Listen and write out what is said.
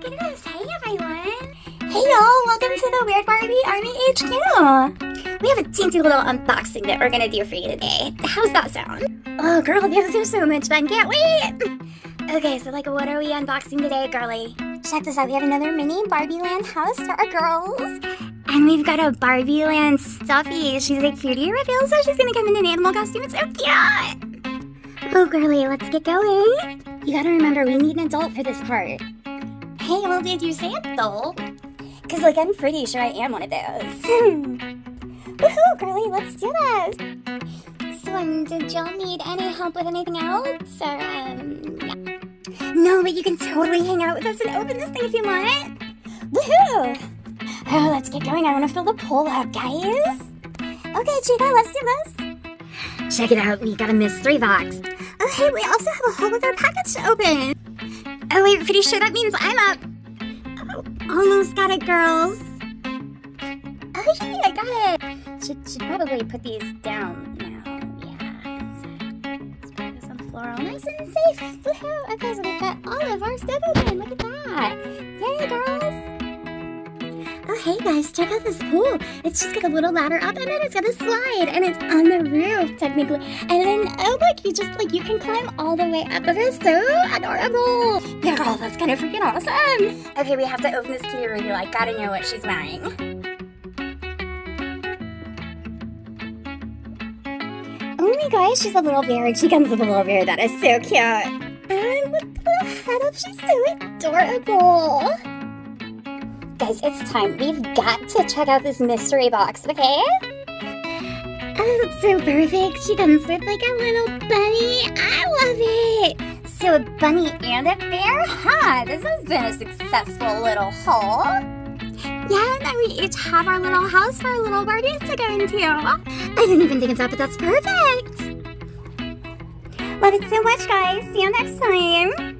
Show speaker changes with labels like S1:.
S1: goodness. Hey, everyone. Hey, y'all. Welcome to the Weird Barbie Army HQ. We have a dainty little unboxing that we're going to do for you today. How's that sound? Oh, girl, these are so much fun. Can't wait. Okay, so, what are we unboxing today, girly? Check this out. We have another mini barbieland house for our girls. And we've got a barbieland stuffy. She's a cutie reveal, so she's going to come in an animal costume. It's so cute. Oh, girly, let's get going. You gotta remember, we need an adult for this part. Hey, well, did you say adult? Because, I'm pretty sure I am one of those. Woohoo, girly, let's do this. So, did y'all need any help with anything else? Or, yeah. No, but you can totally hang out with us and open this thing if you want. Woohoo! Oh, let's get going. I want to fill the pool up, guys. Okay, Chica, let's do this. Check it out. We got a mystery box. Oh, hey, we also have a whole other package to open. Oh, wait, pretty sure that means I'm up. Oh, almost got it, girls. Oh, yay, I got it. Should probably put these down now. Yeah. So, let's put this on the floor all nice and safe. Woohoo. Okay, so we've got all of our stuff open. Look at that. Yay, girls. Oh, hey guys, check out this pool. It's just got a little ladder up and then it's got a slide and it's on the roof, technically. And then, oh look, you can climb all the way up. It is so adorable. Yeah, girl, that's kind of freaking awesome. Okay, we have to open this kitty reveal. I gotta know what she's wearing. Oh my gosh, she's a little bear and she comes with a little bear. That is so cute. And look at the head up, she's so adorable. Guys, it's time. We've got to check out this mystery box, okay? Oh, that's so perfect. She comes with a little bunny. I love it. So a bunny and a bear? Huh, this has been a successful little haul. Yeah, and then we each have our little house for our little Barbies to go into. I didn't even think of that, but that's perfect. Love it so much, guys. See you next time.